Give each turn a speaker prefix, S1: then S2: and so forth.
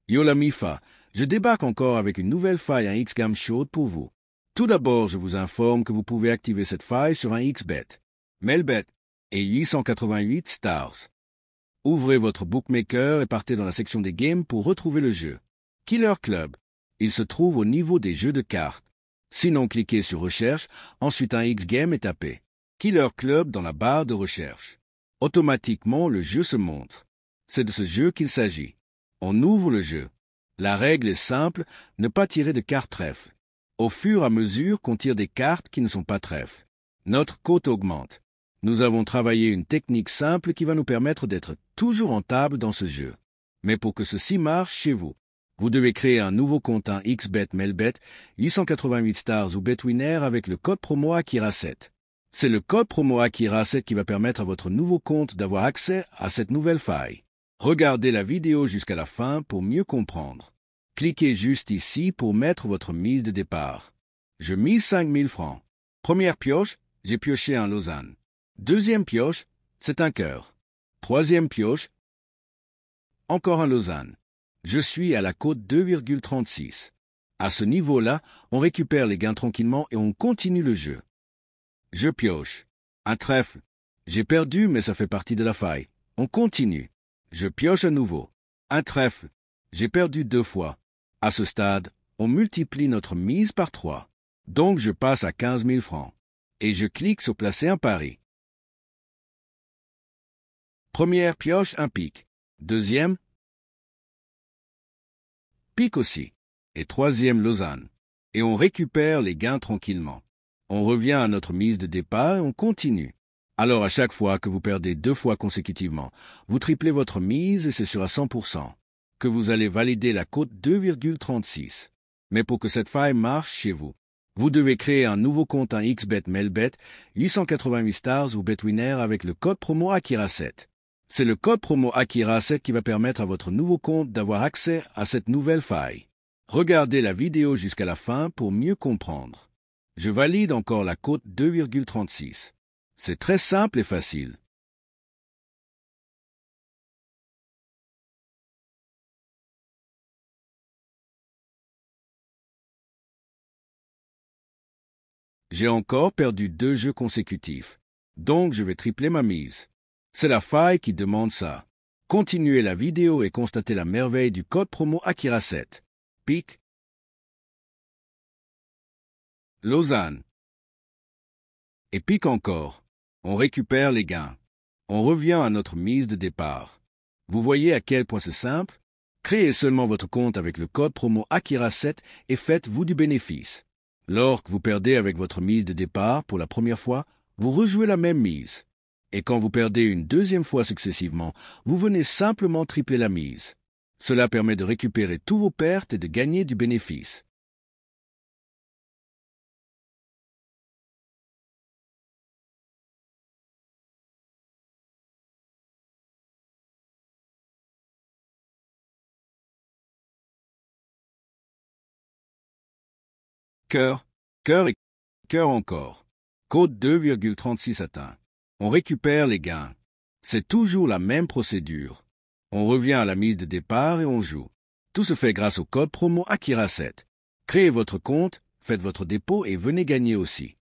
S1: Yo la Mifa, je débarque encore avec une nouvelle faille en X-Games chaude pour vous. Tout d'abord, je vous informe que vous pouvez activer cette faille sur un XBet, Melbet et 888 Stars. Ouvrez votre bookmaker et partez dans la section des games pour retrouver le jeu. Killer Club. Il se trouve au niveau des jeux de cartes. Sinon, cliquez sur Recherche, ensuite un X-Game et tapez Killer Club dans la barre de recherche. Automatiquement, le jeu se montre. C'est de ce jeu qu'il s'agit. On ouvre le jeu. La règle est simple, ne pas tirer de cartes trèfle. Au fur et à mesure qu'on tire des cartes qui ne sont pas trèfle, notre cote augmente. Nous avons travaillé une technique simple qui va nous permettre d'être toujours rentable dans ce jeu. Mais pour que ceci marche chez vous, vous devez créer un nouveau compte en XBet Melbet, 888 Stars ou BetWinner avec le code promo Akira7. C'est le code promo Akira7 qui va permettre à votre nouveau compte d'avoir accès à cette nouvelle faille. Regardez la vidéo jusqu'à la fin pour mieux comprendre. Cliquez juste ici pour mettre votre mise de départ. Je mise 5000 francs. Première pioche, j'ai pioché un Lausanne. Deuxième pioche, c'est un cœur. Troisième pioche, encore un Lausanne. Je suis à la cote 2,36. À ce niveau-là, on récupère les gains tranquillement et on continue le jeu. Je pioche. Un trèfle. J'ai perdu, mais ça fait partie de la faille. On continue. Je pioche à nouveau. Un trèfle. J'ai perdu 2 fois. À ce stade, on multiplie notre mise par 3. Donc je passe à 15 000 francs. Et je clique sur placer un pari. Première pioche, un pic. Deuxième, pic aussi. Et troisième, Lausanne. Et on récupère les gains tranquillement. On revient à notre mise de départ et on continue. Alors à chaque fois que vous perdez 2 fois consécutivement, vous triplez votre mise et c'est sur à 100% que vous allez valider la cote 2,36. Mais pour que cette faille marche chez vous, vous devez créer un nouveau compte en XBet Melbet, 888 Stars ou BetWinner avec le code promo Akira7. C'est le code promo Akira7 qui va permettre à votre nouveau compte d'avoir accès à cette nouvelle faille. Regardez la vidéo jusqu'à la fin pour mieux comprendre. Je valide encore la cote 2,36. C'est très simple et facile. J'ai encore perdu 2 jeux consécutifs, donc je vais tripler ma mise. C'est la faille qui demande ça. Continuez la vidéo et constatez la merveille du code promo Akira7. Pic. Lausanne. Et pic encore. On récupère les gains. On revient à notre mise de départ. Vous voyez à quel point c'est simple? Créez seulement votre compte avec le code promo Akira7 et faites-vous du bénéfice. Lorsque vous perdez avec votre mise de départ pour la première fois, vous rejouez la même mise. Et quand vous perdez une deuxième fois successivement, vous venez simplement tripler la mise. Cela permet de récupérer tous vos pertes et de gagner du bénéfice. Cœur, cœur et cœur encore. Cote 2,36 atteint. On récupère les gains. C'est toujours la même procédure. On revient à la mise de départ et on joue. Tout se fait grâce au code promo Akira7. Créez votre compte, faites votre dépôt et venez gagner aussi.